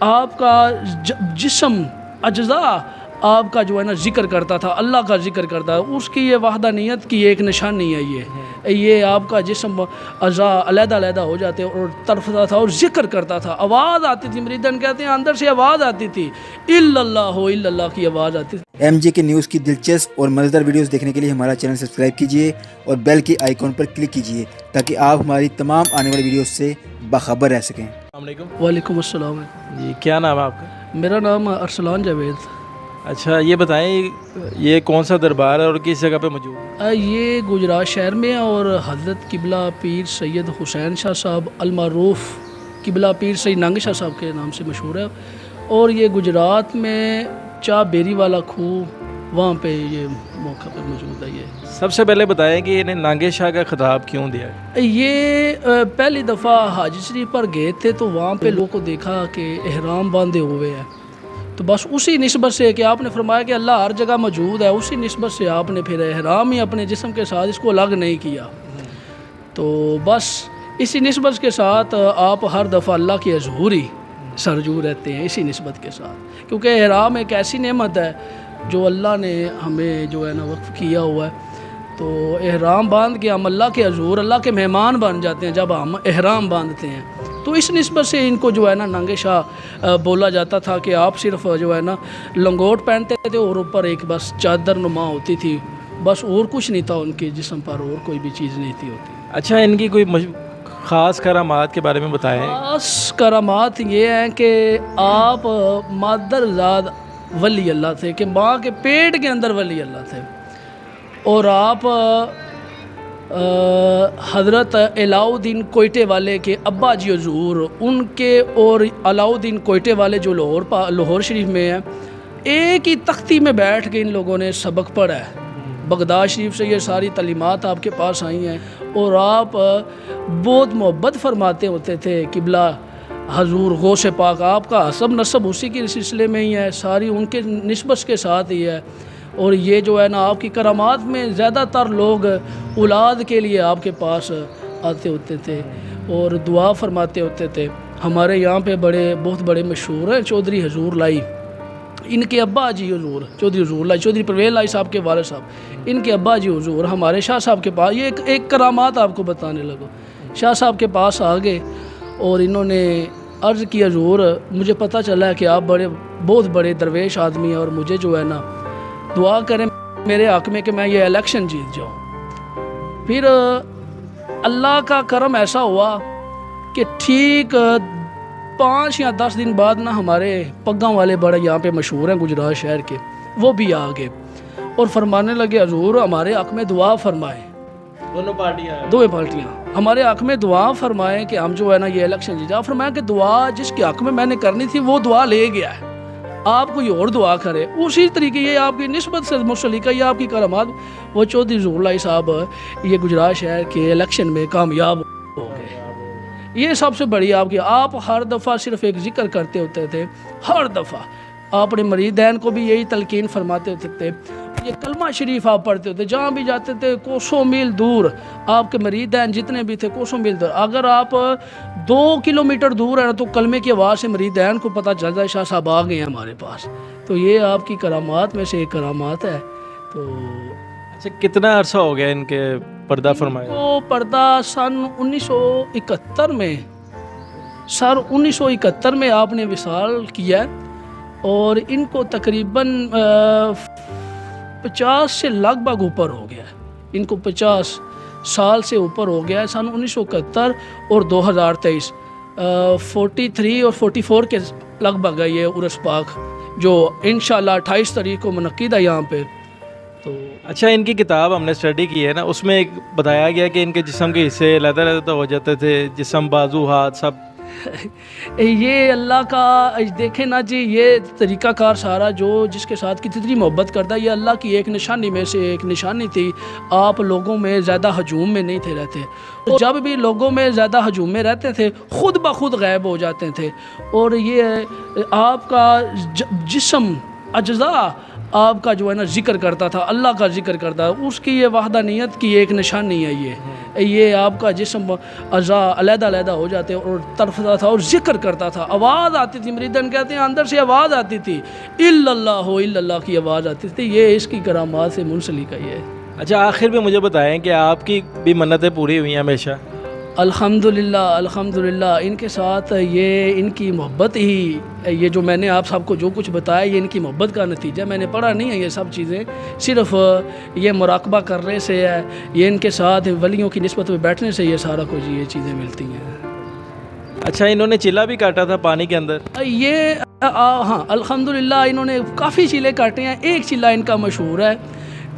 آپ کا جسم اجزا آپ کا جو ہے نا ذکر کرتا تھا، اللہ کا ذکر کرتا تھا. اس کی یہ وحدانیت کی ایک نشانی ہے. یہ آپ کا جسم اعضاء علیحدہ علیحدہ ہو جاتے اور تڑپتا تھا اور ذکر کرتا تھا. آواز آتی تھی، مریدن کہتے ہیں اندر سے آواز آتی تھی، الا اللہ کی آواز آتی تھی. ایم جے کے نیوز کی دلچسپ اور مزیدار ویڈیوز دیکھنے کے لیے ہمارا چینل سبسکرائب کیجیے اور بیل کی آئیکن پر کلک کیجیے تاکہ آپ ہماری تمام آنے والی ویڈیوز سے باخبر رہ سکیں. السلام علیکم. وعلیکم السلام. جی کیا نام ہے آپ کا؟ میرا نام ارسلان جاوید. اچھا یہ بتائیں یہ کون سا دربار ہے اور کس جگہ پہ موجود ہے؟ یہ گجرات شہر میں ہے اور حضرت قبلہ پیر سید حسین شاہ صاحب المعروف قبلہ پیر سید ننگ شاہ صاحب کے نام سے مشہور ہے. اور یہ گجرات میں چاہ بیری والا کھوہ وہاں پہ یہ موقع پہ موجود ہے. یہ سب سے پہلے بتائیں کہ انہیں نانگے شاہ کا خطاب کیوں دیا ہے؟ یہ پہلی دفعہ حاجی شریف پر گئے تھے تو وہاں پہ لوگوں کو دیکھا کہ احرام باندھے ہوئے ہیں، تو بس اسی نسبت سے کہ آپ نے فرمایا کہ اللہ ہر جگہ موجود ہے، اسی نسبت سے آپ نے پھر احرام ہی اپنے جسم کے ساتھ اس کو الگ نہیں کیا. تو بس اسی نسبت کے ساتھ آپ ہر دفعہ اللہ کی حضور ہی سرجو رہتے ہیں اسی نسبت کے ساتھ، کیونکہ احرام ایک ایسی نعمت ہے جو اللہ نے ہمیں جو ہے نا وقف کیا ہوا ہے. تو احرام باندھ کے ہم اللہ کے حضور اللہ کے مہمان بن جاتے ہیں جب ہم احرام باندھتے ہیں. تو اس نسبت سے ان کو جو ہے نا ننگے شاہ بولا جاتا تھا کہ آپ صرف جو ہے نا لنگوٹ پہنتے تھے اور اوپر ایک بس چادر نما ہوتی تھی، بس اور کچھ نہیں تھا ان کے جسم پر، اور کوئی بھی چیز نہیں تھی ہوتی. اچھا ان کی کوئی خاص کرامات کے بارے میں بتائیں. خاص کرامات یہ ہیں کہ آپ مادر زاد ولی اللہ تھے، کہ ماں کے پیٹ کے اندر ولی اللہ تھے. اور آپ حضرت علاؤ الدین کوئٹے والے کے ابا جی حضور ان کے، اور علاؤ الدین کوئٹے والے جو لاہور شریف میں ہیں، ایک ہی تختی میں بیٹھ کے ان لوگوں نے سبق پڑھا ہے. بغداد شریف سے یہ ساری تعلیمات آپ کے پاس آئی ہیں. اور آپ بہت محبت فرماتے ہوتے تھے قبلہ حضور غوث پاک، آپ کا حسب نسب اسی کے سلسلے میں ہی ہے، ساری ان کے نسبت کے ساتھ ہی ہے. اور یہ جو ہے نا آپ کی کرامات میں زیادہ تر لوگ اولاد کے لیے آپ کے پاس آتے ہوتے تھے اور دعا فرماتے ہوتے تھے. ہمارے یہاں پہ بہت بڑے مشہور ہیں چودھری حضور لائی، ان کے ابا جی حضور چودھری حضور لائی، چودھری پرویز لائی صاحب کے والد صاحب، ان کے ابا جی حضور ہمارے شاہ صاحب کے پاس. یہ ایک کرامات آپ کو بتانے لگو. شاہ صاحب کے پاس آ گئے اور انہوں نے عرض کی حضور مجھے پتہ چلا ہے کہ آپ بہت بڑے درویش آدمی ہیں اور مجھے جو ہے نا دعا کریں میرے حق میں کہ میں یہ الیکشن جیت جاؤں. پھر اللہ کا کرم ایسا ہوا کہ ٹھیک 5 یا 10 دن بعد نا ہمارے پگاں والے بڑے یہاں پہ مشہور ہیں گجرات شہر کے، وہ بھی آ گئے اور فرمانے لگے حضور ہمارے حق میں دعا فرمائیں. دونوں پارٹیاں ہمارے حق میں دعا فرمائیں کہ ہم جو ہے نا یہ الیکشن جیتا. فرمایا کہ دعا جس کے حق میں نے کرنی تھی وہ دعا لے گیا ہے، آپ کوئی اور دعا کرے. اسی طریقے یہ آپ کی نسبت سے منسلک ہے، یہ آپ کی کرامات. وہ چودھری ظہور اللہ صاحب یہ گجرات شہر کے الیکشن میں کامیاب ہو گئے. یہ سب سے بڑی آپ کی، آپ ہر دفعہ صرف ایک ذکر کرتے ہوتے تھے. ہر دفعہ آپ اپنے مریدین کو بھی یہی تلقین فرماتے ہوتے تھے. یہ کلمہ شریف آپ پڑھتے ہوتے، جہاں بھی جاتے تھے کوسوں میل دور آپ کے مریدین جتنے بھی تھے کوسوں میل دور. اگر آپ 2 کلومیٹر دور ہیں تو کلمے کی آواز سے مریدین کو پتہ چل جائے شاہ صاحب آ گئے ہیں ہمارے پاس. تو یہ آپ کی کرامات میں سے ایک کرامات ہے. تو اچھا کتنا عرصہ ہو گیا ان کے پردہ فرمائے؟ تو پردہ سن 1971 میں آپ نے وصال کیا ہے اور ان کو تقریباً 50 سے لگ بھگ اوپر ہو گیا ہے. ان کو 50 سال سے اوپر ہو گیا ہے. سن 1971 اور 2023 43 اور 44 کے لگ بھگ ہے یہ عرس پاک جو انشاءاللہ 28 تاریخ کو منعقد ہے یہاں پہ. تو اچھا ان کی کتاب ہم نے اسٹڈی کی ہے نا، اس میں ایک بتایا گیا کہ ان کے جسم کے حصے علیحدہ ہو جاتے تھے، جسم بازو ہاتھ سب. یہ اللہ کا دیکھیں نا جی، یہ طریقہ کار سارا جو جس کے ساتھ کتنی محبت کرتا ہے، یہ اللہ کی ایک نشانی میں سے ایک نشانی تھی. آپ لوگوں میں زیادہ ہجوم میں نہیں تھے رہتے، جب بھی لوگوں میں زیادہ ہجوم میں رہتے تھے خود بخود غائب ہو جاتے تھے. اور یہ آپ کا جسم اجزاء آپ کا جو ہے نا ذکر کرتا تھا، اللہ کا ذکر کرتا تھا، اس کی یہ وحدانیت کی ایک نشانی ہے یہ آپ کا جسم اعضاء علیحدہ علیحدہ ہو جاتے اور تڑپتا تھا اور ذکر کرتا تھا، آواز آتی تھی، مریدن کہتے ہیں اندر سے آواز آتی تھی، الا اللہ کی آواز آتی تھی، یہ اس کی کرامات سے منسلک ہے یہ۔ اچھا آخر میں مجھے بتائیں کہ آپ کی بھی منتیں پوری ہوئی ہیں ہمیشہ؟ الحمدللہ ان کے ساتھ یہ ان کی محبت ہی، یہ جو میں نے آپ سب کو جو کچھ بتایا یہ ان کی محبت کا نتیجہ، میں نے پڑھا نہیں ہے یہ سب چیزیں، صرف یہ مراقبہ کرنے سے ہے، یہ ان کے ساتھ ولیوں کی نسبت میں بیٹھنے سے یہ سارا کچھ یہ چیزیں ملتی ہیں۔ اچھا انہوں نے چیلا بھی کاٹا تھا پانی کے اندر؟ یہ ہاں الحمدللہ انہوں نے کافی چیلے کاٹے ہیں، ایک چیلا ان کا مشہور ہے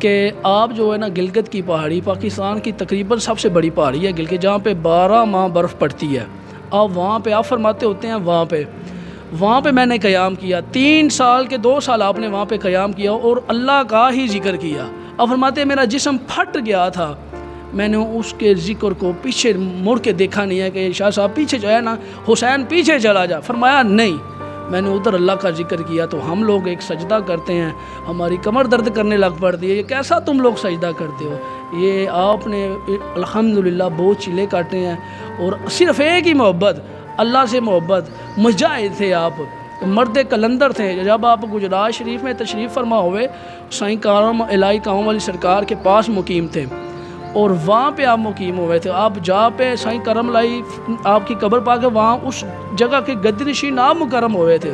کہ آپ جو ہے نا گلگت کی پہاڑی پاکستان کی تقریباً سب سے بڑی پہاڑی ہے گلگت، جہاں پہ 12 ماہ برف پڑتی ہے، آپ وہاں پہ آپ فرماتے ہوتے ہیں وہاں پہ میں نے قیام کیا، 3 سال کے 2 سال آپ نے وہاں پہ قیام کیا اور اللہ کا ہی ذکر کیا، آپ فرماتے ہیں میرا جسم پھٹ گیا تھا، میں نے اس کے ذکر کو پیچھے مڑ کے دیکھا نہیں ہے کہ شاہ صاحب پیچھے جو ہے نا حسین پیچھے چلا جا، فرمایا نہیں، میں نے ادھر اللہ کا ذکر کیا، تو ہم لوگ ایک سجدہ کرتے ہیں ہماری کمر درد کرنے لگ پڑتی ہے، یہ کیسا تم لوگ سجدہ کرتے ہو، یہ آپ نے الحمدللہ بہت چیلے کاٹے ہیں، اور صرف ایک ہی محبت، اللہ سے محبت، مجاہد تھے آپ، مرد کلندر تھے، جب آپ گجرات شریف میں تشریف فرما ہوئے سائیں کارم الہی کام والی سرکار کے پاس مقیم تھے اور وہاں پہ آپ مقیم ہوئے تھے، آپ جہاں پہ سائیں کرم لائی آپ کی قبر پا کے وہاں اس جگہ کے گدنشین آپ مکرم ہوئے تھے،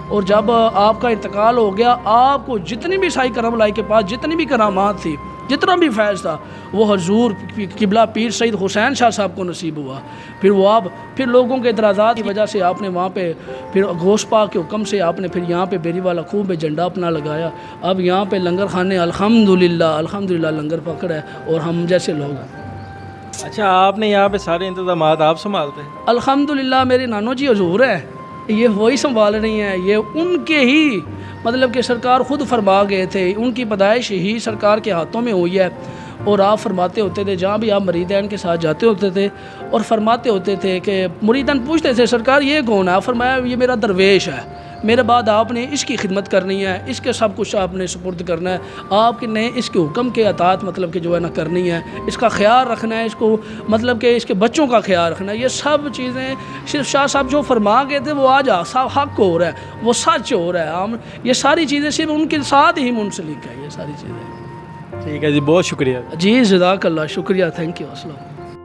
اور جب آپ کا انتقال ہو گیا آپ کو جتنی بھی سائیں کرم لائی کے پاس جتنی بھی کرامات تھی، جتنا بھی فیض تھا، وہ حضور قبلہ پیر سید حسین شاہ صاحب کو نصیب ہوا، پھر لوگوں کے اعتراضات کی وجہ سے آپ نے وہاں پہ پھر غوث پاک کے حکم سے آپ نے پھر یہاں پہ بیری والا خوب پہ جھنڈا اپنا لگایا، اب یہاں پہ لنگر خانے الحمدللہ لنگر پکڑ ہے اور ہم جیسے لوگ ہیں۔ اچھا آپ نے یہاں پہ سارے انتظامات آپ سنبھالتے ہیں؟ الحمدللہ میرے نانو جی حضور ہے، یہ وہی سنبھال رہی ہیں، یہ ان کے ہی مطلب کہ سرکار خود فرما گئے تھے، ان کی پیدائش ہی سرکار کے ہاتھوں میں ہوئی ہے، اور آپ فرماتے ہوتے تھے جہاں بھی آپ مریدین کے ساتھ جاتے ہوتے تھے اور فرماتے ہوتے تھے کہ مریدین پوچھتے تھے سرکار یہ کون ہے، آپ فرمایا یہ میرا درویش ہے، میرے بعد آپ نے اس کی خدمت کرنی ہے، اس کے سب کچھ آپ نے سپرد کرنا ہے، آپ نے اس کے حکم کے اطاعت مطلب کہ جو ہے نا کرنی ہے، اس کا خیال رکھنا ہے، اس کو مطلب کہ اس کے بچوں کا خیال رکھنا ہے، یہ سب چیزیں صرف شاہ صاحب جو فرما گئے تھے وہ آج حق ہو رہا ہے، وہ سچ ہو رہا ہے، ہم یہ ساری چیزیں صرف ان کے ساتھ ہی منسلک ہے، یہ ساری چیزیں۔ ٹھیک ہے جی، بہت شکریہ جی جزاک اللہ، شکریہ، تھینک یو، السلام۔